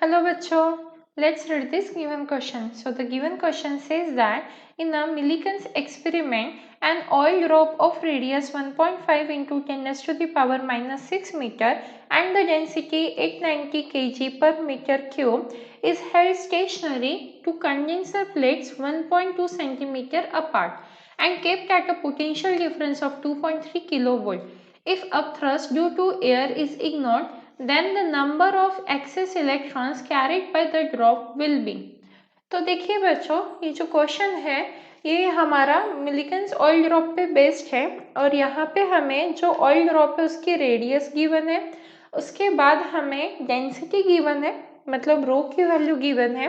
Hello bachcho, let's read this given question. So the given question says that in a Millikan's experiment, an oil drop of radius 1.5 into 10 raised to the power minus 6 meter and the density 890 kg per meter cube is held stationary to condenser plates 1.2 centimeter apart and kept at a potential difference of 2.3 kilovolt. If upthrust due to air is ignored, then the number of excess electrons carried by the drop will be। तो देखिए बच्चों, ये जो question है ये हमारा Millikan's oil drop पे based है और यहाँ पे हमें जो ऑयल ड्रॉप है उसकी रेडियस गिवन है, उसके बाद हमें डेंसिटी गिवन है, मतलब रो की वैल्यू गिवन है।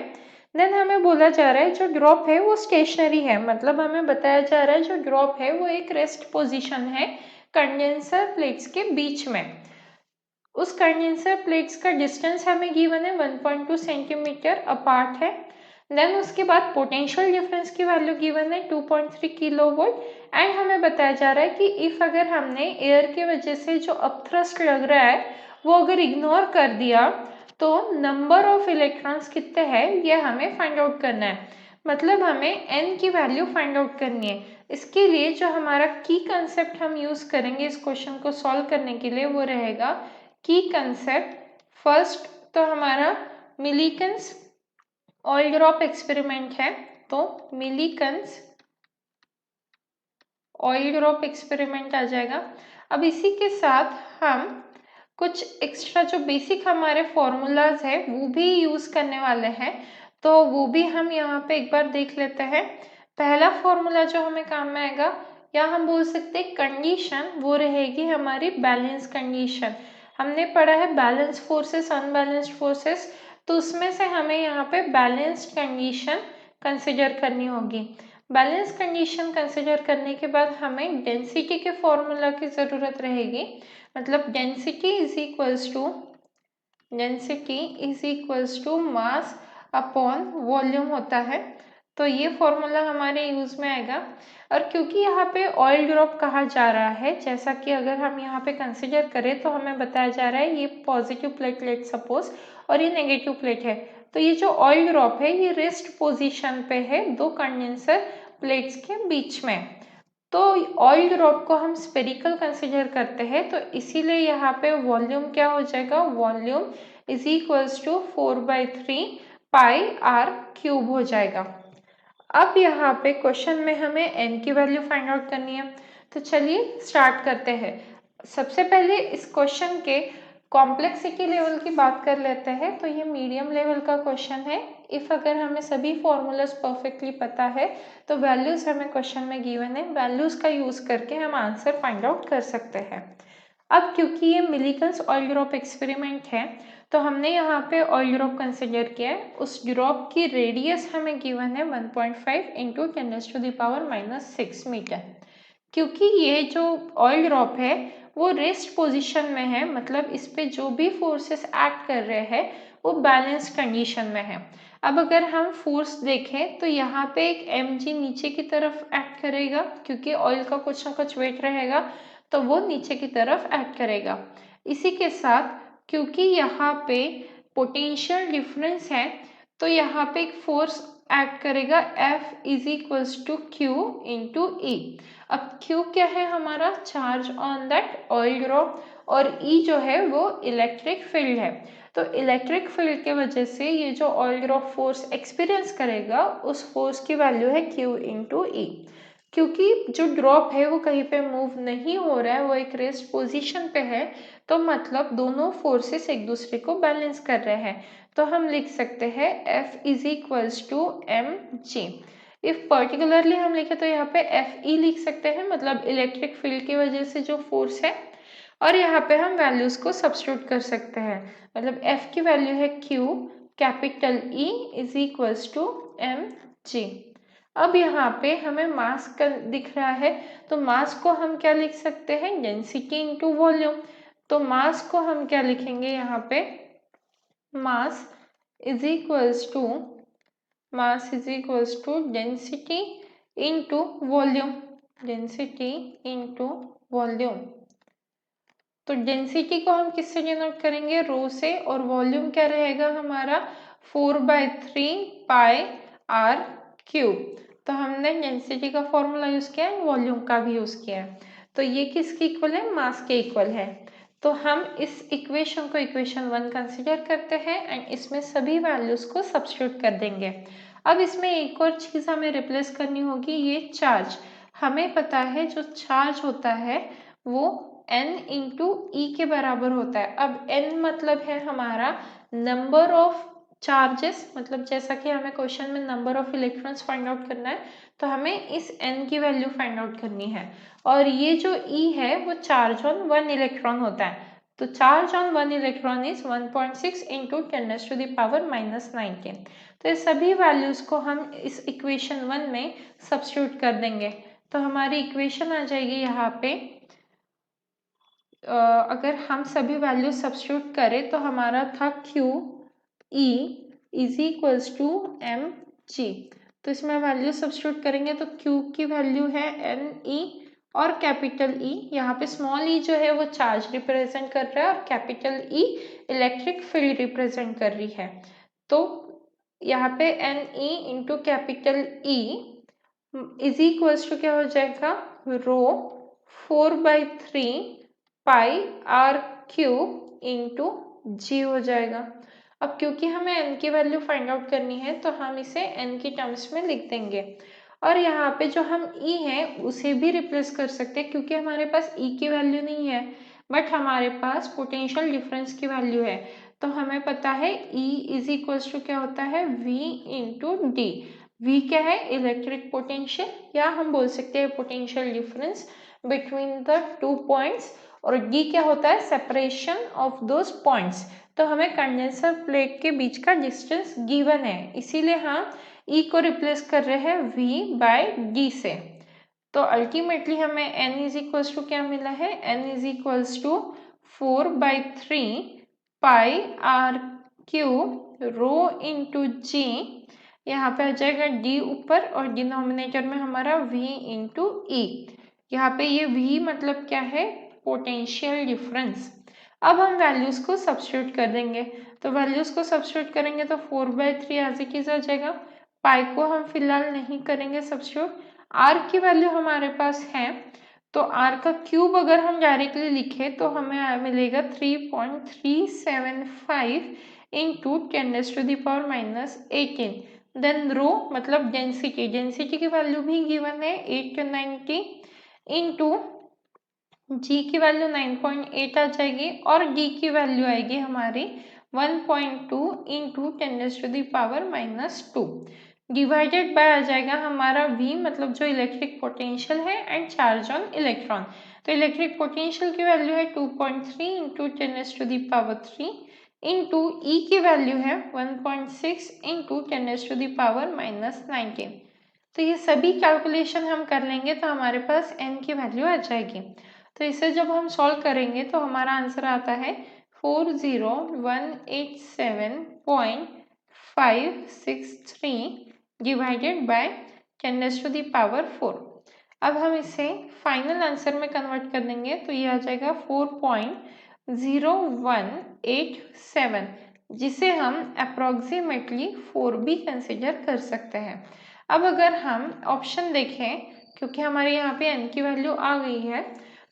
देन हमें बोला जा रहा है जो ड्रॉप है वो स्टेशनरी है, मतलब हमें बताया जा रहा है जो ड्रॉप है वो एक रेस्ट पोजीशन है कंडेंसर प्लेट्स के बीच में। उस कंडेंसर प्लेट्स का डिस्टेंस हमें गिवन है 1.2 सेंटीमीटर अपार्ट है। देन उसके बाद पोटेंशियल डिफरेंस की वैल्यू गिवन है 2.3 किलोवोल्ट एंड हमें बताया जा रहा है कि इफ अगर हमने एयर की वजह से जो अपथ्रस्ट लग रहा है वो अगर इग्नोर कर दिया तो नंबर ऑफ इलेक्ट्रॉन्स कितने हैं ये हमें फाइंड आउट करना है, मतलब हमें n की वैल्यू फाइंड आउट करनी है। इसके लिए जो हमारा की कंसेप्ट हम यूज करेंगे इस क्वेश्चन को सॉल्व करने के लिए वो रहेगा की कंसेप्ट। फर्स्ट तो हमारा मिलिकन्स ऑयल ड्रॉप एक्सपेरिमेंट है, तो मिलिकन्स ऑयल ड्रॉप एक्सपेरिमेंट आ जाएगा। अब इसी के साथ हम कुछ एक्स्ट्रा जो बेसिक हमारे फॉर्मूलाज है वो भी यूज करने वाले हैं, तो वो भी हम यहाँ पे एक बार देख लेते हैं। पहला फॉर्मूला जो हमें काम में आएगा या हम बोल सकते हैं कंडीशन, वो रहेगी हमारी बैलेंस कंडीशन। हमने पढ़ा है बैलेंस फोर्सेस अनबैलेंस्ड फोर्सेस, तो उसमें से हमें यहाँ पे बैलेंस्ड कंडीशन कंसिडर करनी होगी। बैलेंस कंडीशन कंसिडर करने के बाद हमें डेंसिटी के फॉर्मूला की ज़रूरत रहेगी, मतलब density is equals to mass upon volume होता है, तो ये फॉर्मूला हमारे यूज में आएगा। और क्योंकि यहाँ पे ऑयल ड्रॉप कहा जा रहा है, जैसा कि अगर हम यहाँ पे कंसिडर करें तो हमें बताया जा रहा है ये पॉजिटिव प्लेट लेट सपोज और ये नेगेटिव प्लेट है, तो ये जो ऑयल ड्रॉप है ये रेस्ट पोजीशन पे है दो कंडेंसर प्लेट्स के बीच में। तो ऑयल ड्रॉप को हम स्पेरिकल कंसिडर करते हैं, तो इसीलिए यहाँ पे वॉल्यूम क्या हो जाएगा, volume is equals to 4/3 pi are cube हो जाएगा। अब यहाँ पे क्वेश्चन में हमें n की वैल्यू फाइंड आउट करनी है, तो चलिए स्टार्ट करते हैं। सबसे पहले इस क्वेश्चन के कॉम्प्लेक्सिटी लेवल की बात कर लेते हैं, तो ये मीडियम लेवल का क्वेश्चन है। इफ अगर हमें सभी फॉर्मूलाज परफेक्टली पता है तो वैल्यूज हमें क्वेश्चन में गिवन है, वैल्यूज का यूज करके हम आंसर फाइंड आउट कर सकते हैं। अब क्योंकि ये मिलिकन्स ऑयल ड्रॉप एक्सपेरिमेंट है तो हमने यहाँ पे ऑयल ड्रॉप कंसिडर किया है। उस ड्रॉप की रेडियस हमें गिवन है 1.5 इंटू 10⁻⁻6 मीटर। क्योंकि ये जो ऑयल ड्रॉप है वो रेस्ट पोजीशन में है, मतलब इस पे जो भी फोर्सेस एक्ट कर रहे हैं वो बैलेंस कंडीशन में है। अब अगर हम फोर्स देखें तो यहाँ पे एक mg नीचे की तरफ एक्ट करेगा, क्योंकि ऑयल का कुछ ना कुछ वेट रहेगा तो वो नीचे की तरफ एक्ट करेगा। इसी के साथ क्योंकि यहाँ पे पोटेंशियल डिफरेंस है तो यहाँ पे एक फोर्स एक्ट करेगा F is equals to q into e. अब Q क्या है, हमारा charge on that oil drop, और E जो है वो इलेक्ट्रिक फील्ड है। तो इलेक्ट्रिक फील्ड के वजह से ये जो ऑयल ड्रॉप फोर्स एक्सपीरियंस करेगा उस फोर्स की वैल्यू है Q इंटू ई। क्योंकि जो ड्रॉप है वो कहीं पे मूव नहीं हो रहा है, वो एक रेस्ट पोजीशन पे है, तो मतलब दोनों फोर्सेस एक दूसरे को बैलेंस कर रहे हैं। तो हम लिख सकते हैं F is equals to M G. If particularly हम लिखे तो यहाँ पे एफ ई लिख सकते हैं, मतलब इलेक्ट्रिक फील्ड की वजह से जो फोर्स है, और यहाँ पे हम वैल्यूज को सब्स्टिट्यूट कर सकते हैं, मतलब F की वैल्यू है Q capital E is equals to M G. अब यहाँ पे हमें मास का दिख रहा है, तो मास को हम क्या लिख सकते हैं, डेंसिटी इंटू वॉल्यूम। तो मास को हम क्या लिखेंगे यहाँ पे, mass is equals to density into volume, density into volume. तो डेंसिटी को हम किससे डिनोट करेंगे, रो से, और वॉल्यूम क्या रहेगा हमारा 4/3 पाई आर क्यूब। तो हमने डेंसिटी का फॉर्मूला यूज किया है, वॉल्यूम का भी यूज किया है। तो ये किसके इक्वल है, मास के इक्वल है। तो हम इस इक्वेशन को इक्वेशन 1 कंसिडर करते हैं एंड इसमें सभी वैल्यूज को सब्स्टिट्यूट कर देंगे। अब इसमें एक और चीज हमें रिप्लेस करनी होगी, ये चार्ज। हमें पता है जो चार्ज होता है वो n इंटू ई के बराबर होता है। अब n मतलब है हमारा नंबर ऑफ चार्जेस, मतलब जैसा कि हमें क्वेश्चन में number of electrons find out करना है, तो हमें इस n की वैल्यू फाइंड आउट करनी है। और ये जो e है वो चार्ज ऑन 1 इलेक्ट्रॉन होता है। तो charge on 1 electron is 1.6 into 10⁻⁹ तो ये सभी वैल्यूज को हम इस इक्वेशन 1 में सब्स्टिट्यूट कर देंगे। तो हमारी इक्वेशन आ जाएगी यहाँ पे, अगर हम सभी वैल्यू सब्स्टिट्यूट करें तो हमारा था Q E is equals to M G. तो इसमें वैल्यू सब्स्टिट्यूट करेंगे तो Q की वैल्यू है एन ई और कैपिटल E, यहाँ पे स्मॉल e जो है वो चार्ज रिप्रेजेंट कर रहा है और capital E electric field represent कर रही है। तो यहाँ पे N E into capital E is equals to क्या हो जाएगा, rho 4/3 pi are cube into G हो जाएगा। अब क्योंकि हमें n की वैल्यू फाइंड आउट करनी है तो हम इसे n की टर्म्स में लिख देंगे। और यहाँ पे जो हम E है उसे भी रिप्लेस कर सकते हैं, क्योंकि हमारे पास E की वैल्यू नहीं है बट हमारे पास पोटेंशियल डिफरेंस की वैल्यू है। तो हमें पता है E इज इक्वल्स टू क्या होता है, V इंटू डी। V क्या है, इलेक्ट्रिक पोटेंशियल, या हम बोल सकते हैं potential difference between the 2 points, और D क्या होता है, सेपरेशन ऑफ दोज पॉइंट्स। तो हमें कंडेंसर प्लेट के बीच का डिस्टेंस गिवन है, इसीलिए हम E को रिप्लेस कर रहे हैं V/D से। तो अल्टीमेटली हमें n इज इक्वल्स टू क्या मिला है, n is equals to 4/3 pi are cube rho into g. यहाँ पे आ जाएगा D ऊपर और डिनोमिनेटर में हमारा V इंटू ई। यहाँ पे ये V मतलब क्या है, पोटेंशियल डिफरेंस। अब हम वैल्यूज को सब्स्टिट्यूट कर देंगे। तो वैल्यूज को सब्स्टिट्यूट करेंगे तो 4/3 एज इट इज आ जाएगा। पाई को हम फिलहाल नहीं करेंगे सब्स्टिट्यूट। आर की वैल्यू हमारे पास है, तो आर का क्यूब अगर हम डायरेक्टली लिखे तो हमें मिलेगा 3.375 इंटू 10⁻⁻18। देन रो मतलब डेंसिटी, डेंसिटी की वैल्यू भी गिवन है 890 इंटू जी की वैल्यू 9.8 आ जाएगी और डी की वैल्यू आएगी हमारी 1.2 इंटू 10⁻⁻2 डिवाइडेड बाय आ जाएगा हमारा V मतलब जो इलेक्ट्रिक पोटेंशियल है एंड चार्ज ऑन इलेक्ट्रॉन। तो इलेक्ट्रिक पोटेंशियल की वैल्यू है 2.3 इंटू 10⁻³ इंटू ई की वैल्यू है 1.6 इंटू 10⁻⁻19। तो ये सभी कैलकुलेशन हम कर लेंगे तो हमारे पास n की वैल्यू आ जाएगी। तो इसे जब हम सॉल्व करेंगे तो हमारा आंसर आता है 40187.563 डिवाइडेड बाय 10⁻⁴। अब हम इसे फाइनल आंसर में कन्वर्ट कर देंगे तो ये आ जाएगा 4.0187, जिसे हम अप्रोक्सीमेटली 4 भी कंसिडर कर सकते हैं। अब अगर हम ऑप्शन देखें, क्योंकि हमारे यहाँ पे n की वैल्यू आ गई है,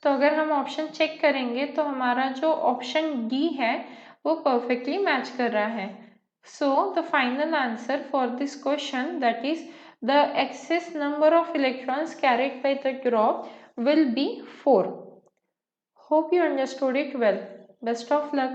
तो अगर हम ऑप्शन चेक करेंगे तो हमारा जो ऑप्शन डी है वो परफेक्टली मैच कर रहा है। So the final answer for this question, that is the excess number of electrons carried by the drop will be 4. Hope you understood it well. Best of luck.